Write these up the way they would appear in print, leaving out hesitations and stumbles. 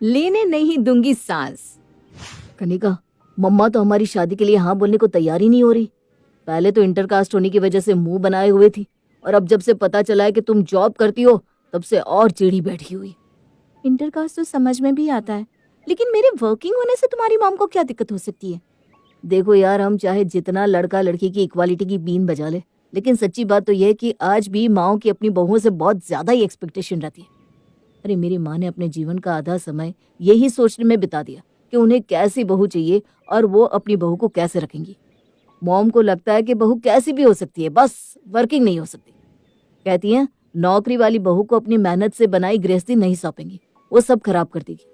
लेने नहीं दूंगी सांस। कनिका, मम्मा तो हमारी शादी के लिए हाँ बोलने को तैयार ही नहीं हो रही। पहले तो इंटरकास्ट होने की वजह से मुंह बनाए हुए थी, और अब जब से पता चला है कि तुम जॉब करती हो तब से और चिढ़ी बैठी हुई। इंटरकास्ट तो समझ में भी आता है, लेकिन मेरे वर्किंग होने से तुम्हारी मॉम को क्या दिक्कत हो सकती है? देखो यार, हम चाहे जितना लड़का लड़की की इक्वालिटी की बीन बजा ले, लेकिन सच्ची बात तो यह है कि आज भी माओ की अपनी बहुओं से बहुत ज्यादा ही एक्सपेक्टेशन रहती है। अरे मेरी माँ ने अपने जीवन का आधा समय यही सोचने में बिता दिया कि उन्हें कैसी बहू चाहिए और वो अपनी बहू को कैसे रखेंगी। मॉम को लगता है कि बहू कैसी भी हो सकती है, बस वर्किंग नहीं हो सकती। कहती हैं नौकरी वाली बहू को अपनी मेहनत से बनाई गृहस्थी नहीं सौंपेंगी, वो सब खराब कर देगी।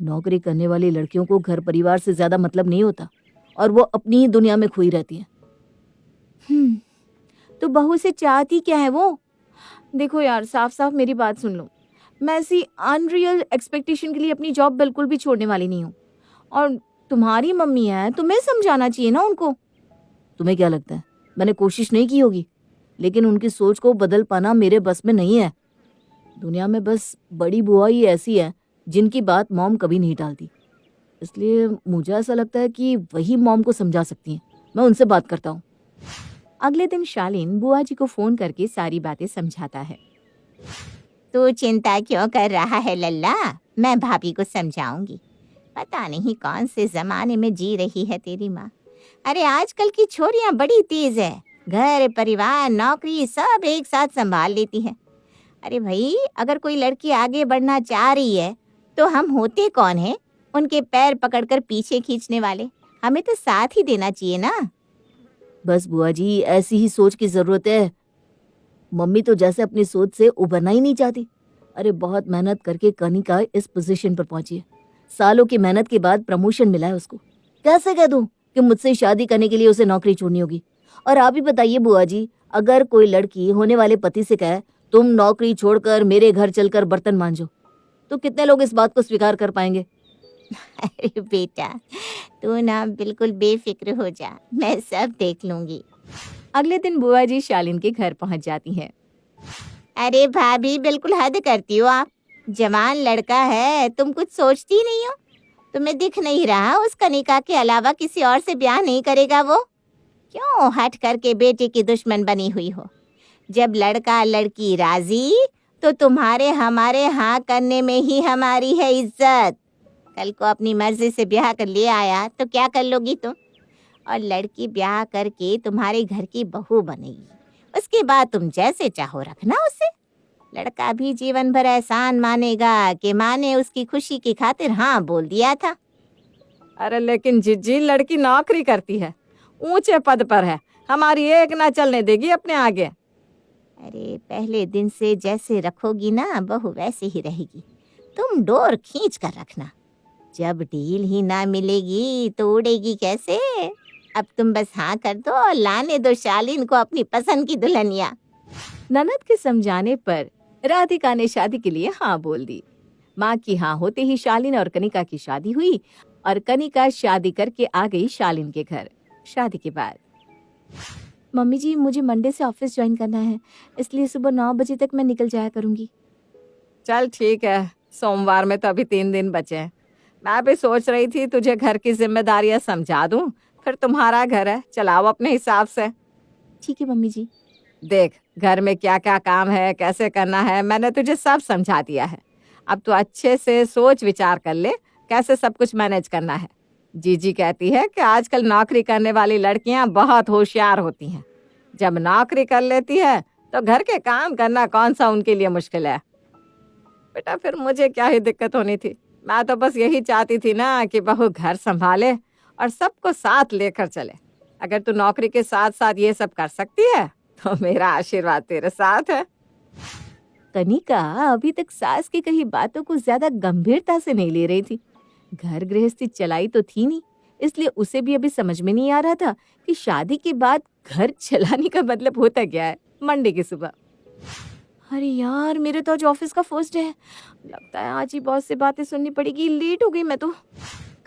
नौकरी करने वाली लड़कियों को घर परिवार से ज्यादा मतलब नहीं होता, और वो अपनी ही दुनिया में खोई रहती हैं। तो बहू से चाहती क्या है वो? देखो यार, साफ साफ मेरी बात सुन लो। मैं ऐसी अनरियल एक्सपेक्टेशन के लिए अपनी जॉब बिल्कुल भी छोड़ने वाली नहीं हूँ। और तुम्हारी मम्मी है, तुम्हें समझाना चाहिए ना उनको। तुम्हें क्या लगता है मैंने कोशिश नहीं की होगी? लेकिन उनकी सोच को बदल पाना मेरे बस में नहीं है। दुनिया में बस बड़ी बुआ ही ऐसी है जिनकी बात मॉम कभी नहीं टालती। इसलिए मुझे ऐसा लगता है कि वही मॉम को समझा सकती हैं। मैं उनसे बात करता हूँ। अगले दिन शालीन बुआ जी को फोन करके सारी बातें समझाता है। तू चिंता क्यों कर रहा है लल्ला, मैं भाभी को समझाऊंगी। पता नहीं कौन से जमाने में जी रही है तेरी माँ। अरे आजकल की छोरियां बड़ी तेज है, घर परिवार नौकरी सब एक साथ संभाल लेती है। अरे भाई, अगर कोई लड़की आगे बढ़ना चाह रही है तो हम होते कौन है उनके पैर पकड़कर पीछे खींचने वाले? हमें तो साथ ही देना चाहिए ना। बस बुआ जी, ऐसी ही सोच की जरूरत है। मम्मी तो जैसे अपनी सोच से उबरना ही नहीं चाहती। अरे बहुत मेहनत करके कनिका इस पोजीशन पर पहुंची है। सालों की मेहनत के बाद प्रमोशन मिला है उसको। कैसे कह दूं कि मुझसे शादी करने के लिए उसे नौकरी छोड़नी होगी? और आप ही बताइए बुआ जी, अगर कोई लड़की होने वाले पति से कहे तुम नौकरी छोड़कर मेरे घर चलकर बर्तन मांजो, तो कितने लोग इस बात को स्वीकार कर पाएंगे? अरे बेटा, तू ना बिल्कुल बेफिक्र हो जा, मैं सब देख लूंगी। अगले दिन बुआ जी शालीन के घर पहुंच जाती हैं। अरे भाभी, बिल्कुल हद करती हो आप। जवान लड़का है, तुम कुछ सोचती नहीं हो? तुम्हें दिख नहीं रहा उस कनिका के अलावा किसी और से ब्याह नहीं करेगा वो? क्यों हट करके बेटे की दुश्मन बनी हुई हो? जब लड़का लड़की राजी तो तुम्हारे हमारे हाँ करने में ही हमारी है इज्जत। कल को अपनी मर्जी से ब्याह कर ले आया तो क्या कर लोगी तुम? और लड़की ब्याह करके तुम्हारे घर की बहू बनेगी, उसके बाद तुम जैसे चाहो रखना उसे। लड़का भी जीवन भर एहसान मानेगा कि माँ ने उसकी खुशी की खातिर हाँ बोल दिया था। अरे लेकिन जिज्जी, लड़की नौकरी करती है, ऊंचे पद पर है, हमारी एक ना चलने देगी अपने आगे। अरे पहले दिन से जैसे रखोगी ना बहू वैसे ही रहेगी। तुम डोर खींच कर रखना, जब डील ही ना मिलेगी तो उड़ेगी कैसे? अब तुम बस हाँ कर दो और लाने दो शालीन को अपनी पसंद की दुल्हनिया। ननद के समझाने पर राधिका ने शादी के लिए हाँ बोल दी। माँ की हाँ होते ही शालीन और कनिका की शादी हुई, और कनिका शादी करके आ गई शालीन के घर। शादी के बाद, मम्मी जी मुझे मंडे से ऑफिस ज्वाइन करना है, इसलिए सुबह 9 बजे तक मैं निकल जाया करूंगी। चल ठीक है, सोमवार में तो अभी 3 दिन बचे हैं। मैं भी सोच रही थी तुझे घर की जिम्मेदारियां समझा दूं, फिर तुम्हारा घर है, चलाओ अपने हिसाब से। ठीक है मम्मी जी। देख, घर में क्या क्या काम है, कैसे करना है, मैंने तुझे सब समझा दिया है। अब तू अच्छे से सोच विचार कर ले कैसे सब कुछ मैनेज करना है। जीजी कहती है कि आजकल नौकरी करने वाली लड़कियां बहुत होशियार होती हैं। जब नौकरी कर लेती है तो घर के काम करना कौन सा उनके लिए मुश्किल है। बेटा, फिर मुझे क्या ही दिक्कत होनी थी? मैं तो बस यही चाहती थी ना कि बहू घर संभाले और सबको साथ लेकर चले। अगर तू नौकरी के साथ साथ ये सब कर सकती है तो मेरा आशीर्वाद तेरे साथ है। कनिका अभी तक सास की कही बातों को ज्यादा गंभीरता से नहीं ले रही थी। घर गृहस्थी चलाई तो थी नहीं, इसलिए उसे भी अभी समझ में नहीं आ रहा था कि शादी के बाद घर चलाने का मतलब होता क्या है। मंडे की सुबह, अरे यार मेरे तो आज ऑफिस का फर्स्ट डे है, लगता है आज ही बॉस से बातें सुननी पड़ेगी, लेट हो गई मैं तो।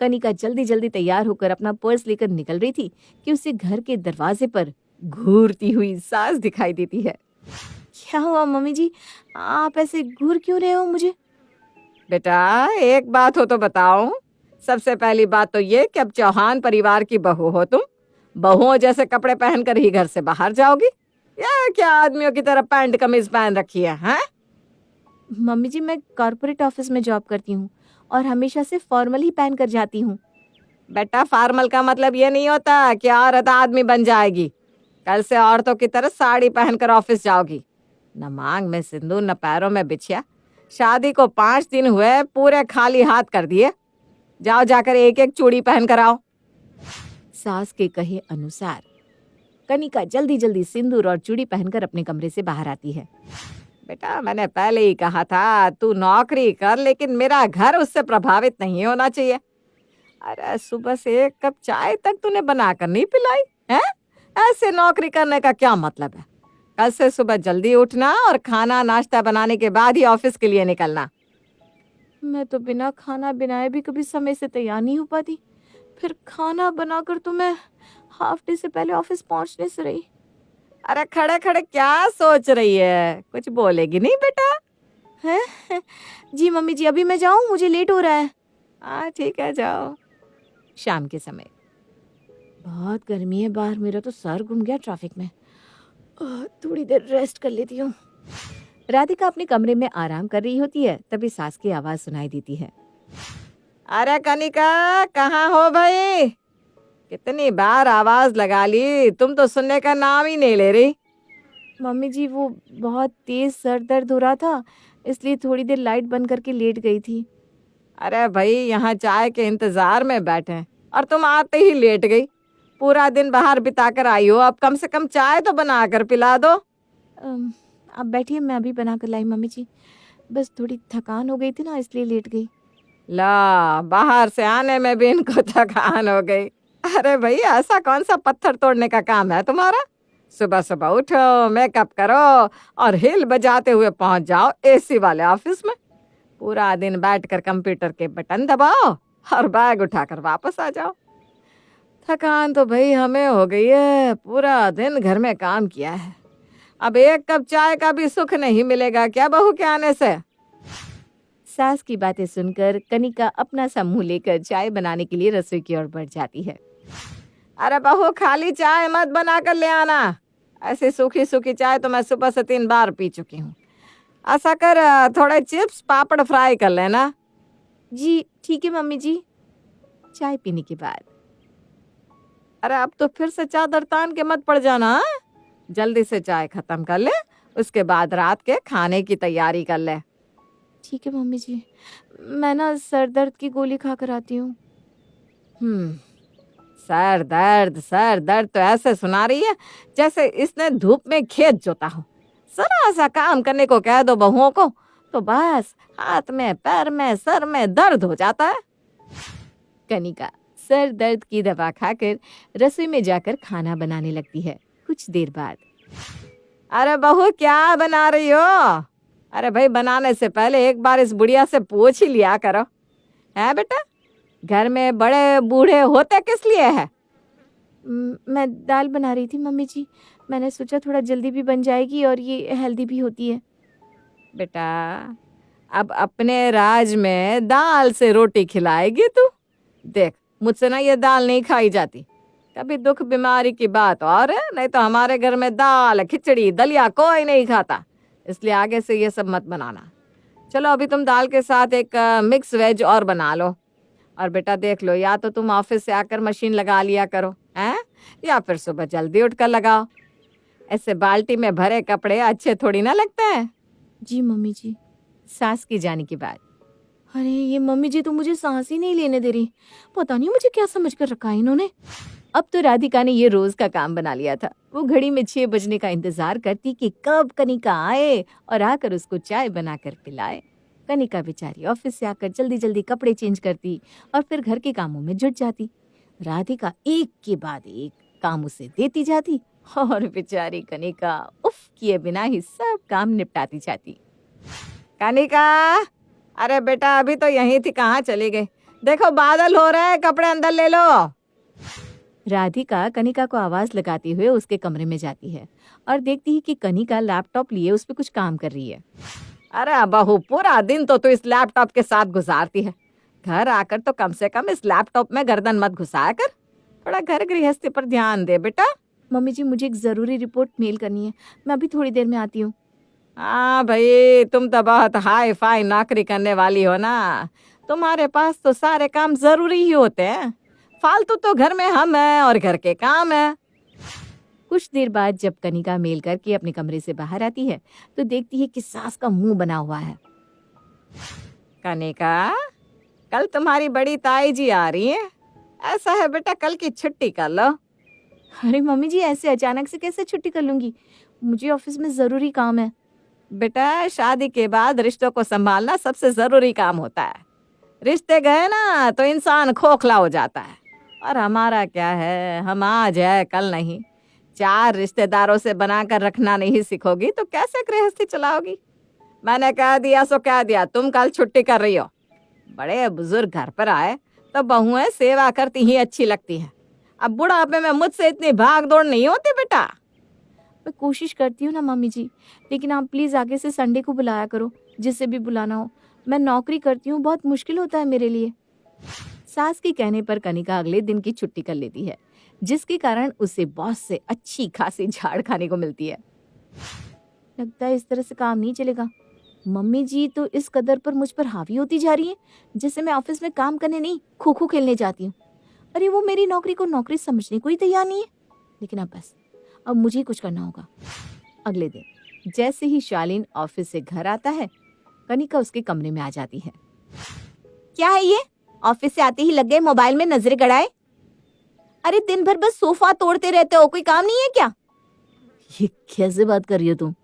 कनिका जल्दी जल्दी तैयार होकर अपना पर्स लेकर निकल रही थी कि उसे घर के दरवाजे पर घूरती हुई सास दिखाई देती है। क्या हुआ मम्मी जी, आप ऐसे घूर क्यों रहे हो मुझे? बेटा एक बात हो तो बताओ। सबसे पहली बात तो ये कि अब चौहान परिवार की बहू हो तुम। बहुओं जैसे कपड़े पहनकर ही घर से बाहर जाओगी या क्या आदमियों की तरह पैंट कमीज पहन रखी है, हैं? मम्मी जी, मैं कॉर्पोरेट ऑफिस में जॉब करती हूँ और हमेशा से फॉर्मल ही पहन कर जाती हूँ। बेटा फॉर्मल का मतलब ये नहीं होता कि औरत आदमी बन जाएगी। कल से औरतों की तरह साड़ी पहनकर ऑफिस जाओगी। न मांग में सिंदूर न पैरों में बिछिया। शादी को 5 दिन हुए, पूरे खाली हाथ कर दिए। जाओ जाकर एक एक चूड़ी पहन कर आओ। सास के कहे अनुसार कनिका जल्दी जल्दी सिंदूर और चूड़ी पहनकर अपने कमरे से बाहर आती है। बेटा मैंने पहले ही कहा था तू नौकरी कर, लेकिन मेरा घर उससे प्रभावित नहीं होना चाहिए। अरे सुबह से एक कप चाय तक तूने बनाकर नहीं पिलाई है? ऐसे नौकरी करने का क्या मतलब है? कल से सुबह जल्दी उठना और खाना नाश्ता बनाने के बाद ही ऑफिस के लिए निकलना। मैं तो बिना खाना बनाए भी कभी समय से तैयार नहीं हो पाती, फिर खाना बनाकर तो मैं हाफ डे से पहले ऑफिस पहुंचने से रही। अरे खड़े खड़े क्या सोच रही है? कुछ बोलेगी नहीं बेटा? है जी मम्मी जी, अभी मैं जाऊं, मुझे लेट हो रहा है। हाँ ठीक है जाओ। शाम के समय बहुत गर्मी है बाहर, मेरा तो सर घूम गया ट्रैफिक में। थोड़ी देर रेस्ट कर लेती हूँ। राधिका अपने कमरे में आराम कर रही होती है, तभी सास की आवाज सुनाई देती है। अरे कनिका कहाँ हो भाई? कितनी बार आवाज लगा ली, तुम तो सुनने का नाम ही नहीं ले रही। मम्मी जी, वो बहुत तेज सर दर्द हो रहा था, इसलिए थोड़ी देर लाइट बंद करके लेट गई थी। अरे भाई यहाँ चाय के इंतजार में बैठे हैं और तुम आते ही लेट गई। पूरा दिन बाहर बिताकर आई हो, अब कम से कम चाय तो बना कर पिला दो। आप बैठिए, मैं अभी बना कर लाई मम्मी जी। बस थोड़ी थकान हो गई थी ना, इसलिए लेट गई। ला बाहर से आने में भी इनको थकान हो गई। अरे भाई ऐसा कौन सा पत्थर तोड़ने का काम है तुम्हारा? सुबह सुबह उठो, मेकअप करो और हिल बजाते हुए पहुंच जाओ एसी वाले ऑफिस में। पूरा दिन बैठकर कंप्यूटर के बटन दबाओ और बैग उठाकर वापस आ जाओ। थकान तो भाई हमें हो गई है, पूरा दिन घर में काम किया है। अब एक कप चाय का भी सुख नहीं मिलेगा क्या बहू के आने से? सास की बातें सुनकर कनिका अपना सा मुंह लेकर चाय बनाने के लिए रसोई की ओर बढ़ जाती है। अरे बहू खाली चाय मत बना कर ले आना। ऐसी सूखी सूखी चाय तो मैं सुबह से 3 बार पी चुकी हूँ। ऐसा कर थोड़े चिप्स पापड़ फ्राई कर लेना। जी ठीक है मम्मी जी। चाय पीने के बाद अरे अब तो फिर से चादर तान के मत पड़ जाना, हाँ? जल्दी से चाय खत्म कर ले, उसके बाद रात के खाने की तैयारी कर ले। ठीक है मम्मी जी, मैं ना सर दर्द की गोली खाकर आती हूँ। सर दर्द तो ऐसे सुना रही है जैसे इसने धूप में खेत जोता हो। जरा सा काम करने को कह दो बहुओं को तो बस हाथ में पैर में सर में दर्द हो जाता है। कनिका सर दर्द की दवा खाकर रसोई में जाकर खाना बनाने लगती है। कुछ देर बाद अरे बहू क्या बना रही हो? अरे भाई बनाने से पहले एक बार इस बुढ़िया से पूछ ही लिया करो, है बेटा? घर में बड़े बूढ़े होते किस लिए है? मैं दाल बना रही थी मम्मी जी, मैंने सोचा थोड़ा जल्दी भी बन जाएगी और ये हेल्दी भी होती है। बेटा अब अपने राज में दाल से रोटी खिलाएगी तू? देख मुझसे ना ये दाल नहीं खाई जाती। कभी दुख बीमारी की बात और है, नहीं तो हमारे घर में दाल खिचड़ी दलिया कोई नहीं खाता, इसलिए आगे से ये सब मत बनाना। चलो अभी तुम दाल के साथ एक मिक्स वेज और बना लो। और बेटा देख लो, या तो तुम ऑफिस से आकर मशीन लगा लिया करो, हैं? या फिर सुबह जल्दी उठकर लगाओ। ऐसे बाल्टी में भरे कपड़े अच्छे थोड़ी ना लगते हैं। जी मम्मी जी। सास की जाने के बाद अरे ये मम्मी जी तो मुझे सांस ही नहीं लेने दे रही, पता नहीं मुझे क्या समझ कर रखा है इन्होंने। अब तो राधिका ने ये रोज का काम बना लिया था। वो घड़ी में 6 बजने का इंतजार करती कि कब कनिका आए और आकर उसको चाय बनाकर पिलाए। कनिका बेचारी ऑफिस से आकर जल्दी जल्दी कपड़े चेंज करती और फिर घर के कामों में जुट जाती। राधिका एक के बाद एक काम उसे देती जाती और बेचारी कनिका उफ किए बिना ही सब काम निपटाती जाती। कनिका अरे बेटा अभी तो यहीं थी, कहाँ चली गई? देखो बादल हो रहे हैं, कपड़े अंदर ले लो। राधिका कनिका को आवाज लगाते हुए उसके कमरे में जाती है और देखती है कि कनिका लैपटॉप लिए उस पर कुछ काम कर रही है। अरे बहू, पूरा दिन तो तू इस लैपटॉप के साथ गुजारती है। घर आकर तो कम से कम इस लैपटॉप में गर्दन मत घुसाया कर। थोड़ा घर गृहस्थी पर ध्यान दे बेटा। मम्मी जी, मुझे एक जरूरी रिपोर्ट मेल करनी है, मैं अभी थोड़ी देर में आती हूँ। हाँ भाई, तुम तो बहुत हाई फाई नौकरी करने वाली हो ना। तुम्हारे पास तो सारे काम जरूरी ही होते हैं। फालतू तो घर में हम हैं और घर के काम है। कुछ देर बाद जब कनिका मेल करके अपने कमरे से बाहर आती है तो देखती है कि सास का मुंह बना हुआ है। कनिका, कल तुम्हारी बड़ी ताई जी आ रही है। ऐसा है बेटा, कल की छुट्टी कर लो। अरे मम्मी जी, ऐसे अचानक से कैसे छुट्टी कर लूंगी? मुझे ऑफिस में जरूरी काम है। बेटा, शादी के बाद रिश्तों को संभालना सबसे जरूरी काम होता है। रिश्ते गए ना तो इंसान खोखला हो जाता है। और हमारा क्या है, हम आज है कल नहीं। 4 रिश्तेदारों से बनाकर रखना नहीं सीखोगी तो कैसे गृहस्थी चलाओगी? मैंने कह दिया सो कह दिया, तुम कल छुट्टी कर रही हो। बड़े बुजुर्ग घर पर आए तो बहुएं सेवा करती ही अच्छी लगती है। अब बुढ़ापे में मुझसे इतनी भाग दौड़ नहीं होती बेटा। मैं कोशिश करती हूँ ना मम्मी जी, लेकिन आप प्लीज आगे से संडे को बुलाया करो, जिससे भी बुलाना हो। मैं नौकरी करती हूँ, बहुत मुश्किल होता है मेरे लिए। सास के कहने पर कनिका अगले दिन की छुट्टी कर लेती है, जिसके कारण उसे बॉस से अच्छी खासी झाड़ खाने को मिलती है। लगता है इस तरह से काम नहीं चलेगा। मम्मी जी तो इस कदर पर मुझ पर हावी होती जा रही है, जैसे मैं ऑफिस में काम करने नहीं, खो खो खेलने जाती हूँ। अरे वो मेरी नौकरी को नौकरी समझने को ही तैयार नहीं है। लेकिन अब बस, अब मुझे ही कुछ करना होगा। अगले दिन जैसे ही शालीन ऑफिस से घर आता है, कनिका उसके कमरे में आ जाती है। क्या है ये? ऑफिस से आते ही लग गए मोबाइल में नजरें गड़ाए। अरे दिन भर बस सोफा तोड़ते रहते हो, कोई काम नहीं है क्या? ये कैसे बात कर रही हो तुम?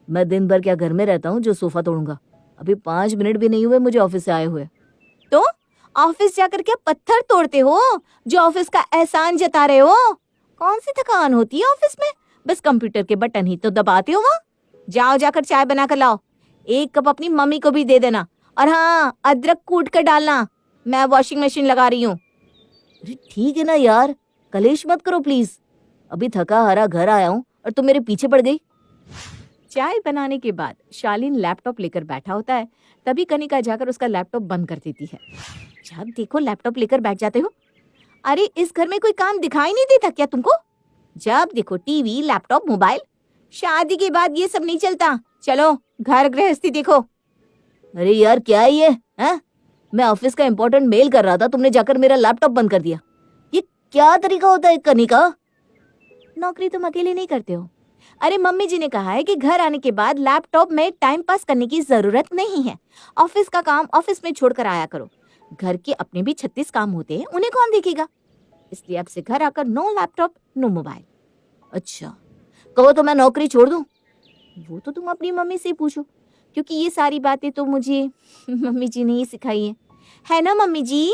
मैं दिन भर क्या घर में रहता हूँ जो सोफा तोड़ूंगा? अभी 5 मिनट भी नहीं हुए मुझे ऑफिस से आए हुए। तो ऑफिस जाकर क्या पत्थर तोड़ते हो जो ऑफिस का एहसान जता रहे हो? कौन सी थकान होती है ऑफिस में? बस कंप्यूटर के बटन ही तो दबाते हो वहाँ। जाओ जाकर चाय बना कर लाओ, 1 कप अपनी मम्मी को भी दे देना। और हाँ, अदरक कूट कर डालना, मैं वॉशिंग मशीन लगा रही हूँ। अरे ठीक है ना यार, कलेश मत करो प्लीज। अभी थका हारा घर आया हूँ और तुम मेरे पीछे पड़ गई। चाय बनाने के बाद शालीन लैपटॉप लेकर बैठा होता है, तभी कनिका जाकर उसका लैपटॉप बंद कर देती है। जब देखो लैपटॉप लेकर बैठ जाते हो। अरे इस घर में कोई काम दिखाई नहीं देता क्या तुमको? जब देखो टीवी, लैपटॉप, मोबाइल। शादी के बाद ये सब नहीं चलता। चलो घर गृहस्थी देखो। अरे यार क्या है ये है? मैं ऑफिस का इम्पोर्टेंट मेल कर रहा था, तुमने जाकर मेरा लैपटॉप बंद कर दिया। ये क्या तरीका होता है कनिका? नौकरी तुम अकेले नहीं करते हो। अरे मम्मी जी ने कहा है कि घर आने के बाद लैपटॉप में टाइम पास करने की जरूरत नहीं है। ऑफिस का काम ऑफिस में छोड़कर आया करो। घर के अपने भी 36 काम होते हैं, उन्हें कौन देखेगा? इसलिए अब से घर आकर नो लैपटॉप, नो मोबाइल। अच्छा, कहो तो मैं नौकरी छोड़ दूं? वो तो तुम अपनी मम्मी से पूछो, क्योंकि ये सारी बातें तो मुझे मम्मी जी ने ही सिखाई है ना मम्मी जी?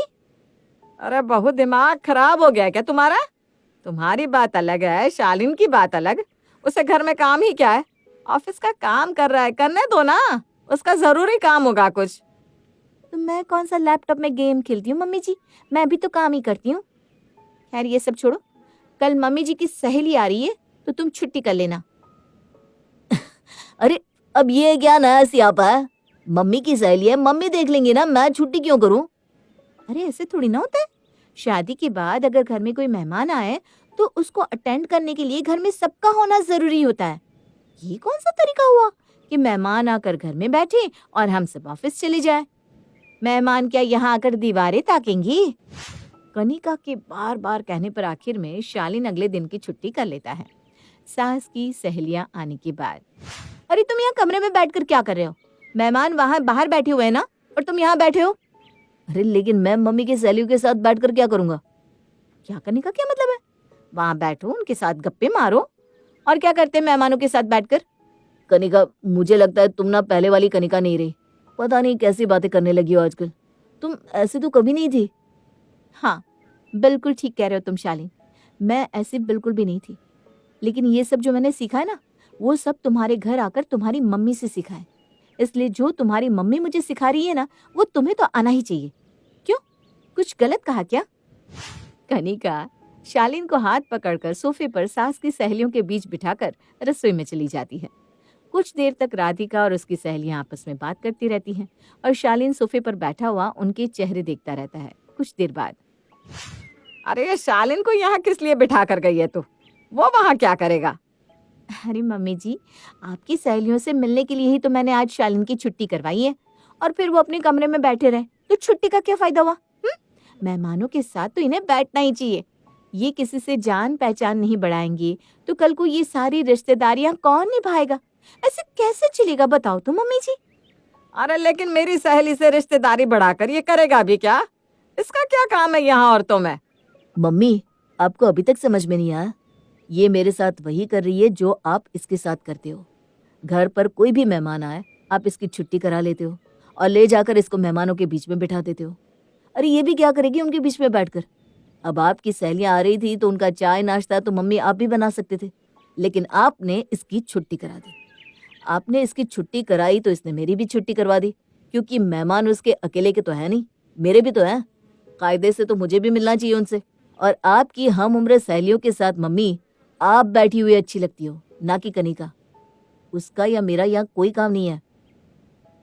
अरे बहुत दिमाग खराब हो गया क्या तुम्हारा? तुम्हारी बात अलग है, शालीन की बात अलग। उसे घर में काम ही क्या है? ऑफिस का काम कर रहा है, करने दो ना, उसका जरूरी काम होगा कुछ। तो मैं कौन सा लैपटॉप में गेम खेलती हूँ मम्मी जी? मैं भी तो काम ही करती हूँ। खैर ये सब छोड़ो, कल मम्मी जी की सहेली आ रही है तो तुम छुट्टी कर लेना। अरे अब ये क्या नया सियापा है? मम्मी की सहेली है, मम्मी देख लेंगी ना, मैं छुट्टी क्यों करूं? अरे ऐसे थोड़ी ना होता है। शादी के बाद अगर घर में कोई मेहमान आए तो उसको अटेंड करने के लिए घर में सबका होना जरूरी होता है। ये कौन सा तरीका हुआ कि मेहमान आकर घर में बैठे और हम सब ऑफिस चले जाए? मेहमान क्या यहाँ आकर दीवारें ताकेंगी? कनिका के बार बार कहने पर आखिर में शालीन अगले दिन की छुट्टी कर लेता है। सास की सहेलियां आने के बाद। अरे तुम यहाँ कमरे में बैठकर क्या कर रहे हो? मेहमान वहां बाहर बैठे हुए हैं ना, और तुम यहाँ बैठे हो। अरे लेकिन मैं मम्मी की सहेलियों के साथ बैठकर क्या करूंगा? क्या करने का क्या मतलब है? वहां बैठो, उनके साथ गप्पे मारो। और क्या करते हैं मेहमानों के साथ बैठकर? कनिका, मुझे लगता है तुम ना पहले वाली कनिका नहीं रही। पता नहीं कैसी बातें करने लगी हो आजकल। तुम ऐसी तो कभी नहीं थी। हाँ, बिल्कुल ठीक कह रहे हो तुम शालीन, मैं ऐसी बिल्कुल भी नहीं थी। लेकिन ये सब जो मैंने सीखा है ना, वो सब तुम्हारे घर आकर तुम्हारी मम्मी से सीखा है। इसलिए जो तुम्हारी मम्मी मुझे सिखा रही है ना, वो तुम्हें तो आना ही चाहिए। क्यों, कुछ गलत कहा क्या? कनिका शालीन को हाथ पकड़कर सोफे पर सास की सहेलियों के बीच बिठाकर रसोई में चली जाती है। कुछ देर तक राधिका और उसकी सहेलियां आपस में बात करती रहती हैं और शालीन सोफे पर बैठा हुआ उनके चेहरे देखता रहता है। कुछ देर बाद, अरे ये शालिन को यहाँ किस लिए बिठा कर गई है तू? वो वहाँ क्या करेगा? अरे मम्मी जी, आपकी सहेलियों से मिलने के लिए ही तो मैंने आज शालीन की छुट्टी करवाई है, और फिर वो अपने कमरे में बैठे रहे तो छुट्टी का क्या फायदा हुआ? मेहमानों के साथ तो इन्हें बैठना ही चाहिए। ये किसी से जान पहचान नहीं बढ़ाएंगे तो कल को ये सारी रिश्तेदारियां कौन निभाएगा? ऐसे कैसे चलेगा बताओ तो मम्मी जी। अरे लेकिन मेरी सहेली से रिश्तेदारी बढ़ाकर ये करेगा भी क्या? इसका क्या काम है यहाँ औरतों में? मम्मी, आपको अभी तक समझ में नहीं आया? ये मेरे साथ वही कर रही है जो आप इसके साथ करते हो। घर पर कोई भी मेहमान आए, आप इसकी छुट्टी करा लेते हो और ले जाकर इसको मेहमानों के बीच में बिठा देते हो। अरे ये भी क्या करेगी उनके बीच में बैठकर? अब आपकी सहेलियां आ रही थी तो उनका चाय नाश्ता तो मम्मी आप भी बना सकते थे, लेकिन आपने इसकी छुट्टी करा दी। आपने इसकी छुट्टी कराई तो इसने मेरी भी छुट्टी करवा दी, क्योंकि मेहमान उसके अकेले के तो है नहीं, मेरे भी तो हैं। कायदे से तो मुझे भी मिलना चाहिए उनसे। और आपकी हम उम्र सहेलियों के साथ मम्मी आप बैठी हुई अच्छी लगती हो, ना कि कनिका। उसका या मेरा यहाँ कोई काम नहीं है।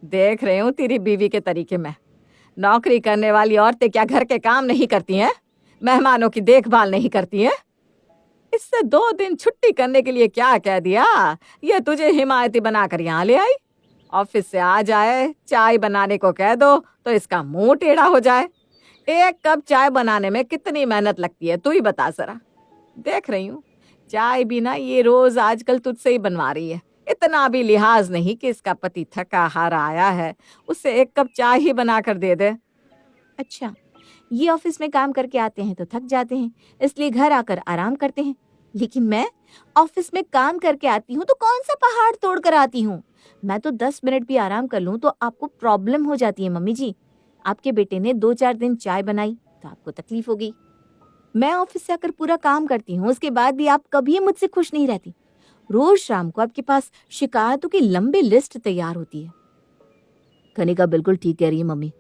देख रही हूँ तेरी बीवी के तरीके में। नौकरी करने वाली औरतें क्या घर के काम नहीं करती हैं? मेहमानों की देखभाल नहीं करती हैं? इससे 2 दिन छुट्टी करने के लिए क्या कह दिया? ये तुझे हिमायती बनाकर यहाँ ले आई। ऑफिस से आ जाए, चाय बनाने को कह दो तो इसका मुंह टेढ़ा हो जाए। एक कप चाय बनाने में कितनी मेहनत लगती है, तू ही बता जरा। देख रही हूँ चाय भी ना ये रोज आजकल तुझसे ही बनवा रही है। इतना भी लिहाज नहीं कि इसका पति थका हारा आया है, उससे 1 कप चाय ही बना कर दे दे। अच्छा, ये ऑफिस में काम करके आते हैं तो थक जाते हैं, इसलिए घर आकर आराम करते हैं, लेकिन मैं ऑफिस में काम करके आती हूँ तो कौन सा पहाड़ तोड़ कर आती हूँ? मैं तो 10 मिनट भी आराम कर लूँ तो आपको प्रॉब्लम हो जाती है मम्मी जी। आपके बेटे ने 2-4 दिन चाय बनाई तो आपको तकलीफ होगी। मैं ऑफिस से आकर पूरा काम करती हूँ, उसके बाद भी आप कभी मुझसे खुश नहीं रहती। रोज शाम को आपके पास शिकायतों की लंबी लिस्ट तैयार होती है। कनिका बिल्कुल ठीक कह रही है मम्मी।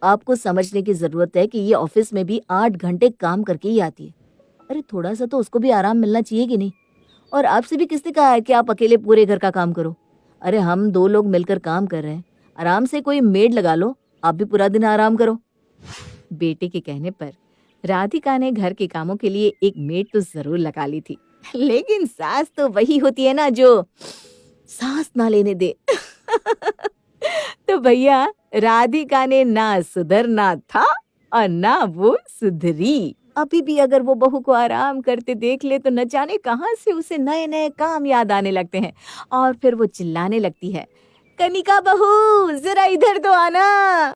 आपको समझने की जरूरत है कि ये ऑफिस में भी 8 घंटे काम करके ही आती है। अरे थोड़ा सा तो उसको भी आराम मिलना चाहिए कि नहीं? और आपसे भी किसने कहा है कि आप अकेले पूरे घर का काम करो? अरे हम 2 लोग मिलकर काम कर रहे हैं, आराम से कोई मेड लगा लो, आप भी पूरा दिन आराम करो। बेटे के कहने पर राधिका ने घर के कामों के लिए एक मेड तो जरूर लगा ली थी, लेकिन सास तो वही होती है ना जो सांस ना लेने दे। तो भैया, राधिका ने ना सुधरना था और ना वो सुधरी। अभी भी अगर वो बहू को आराम करते देख ले तो न जाने कहां से उसे नए नए काम याद आने लगते हैं और फिर वो चिल्लाने लगती है, कनिका बहू जरा इधर तो आना।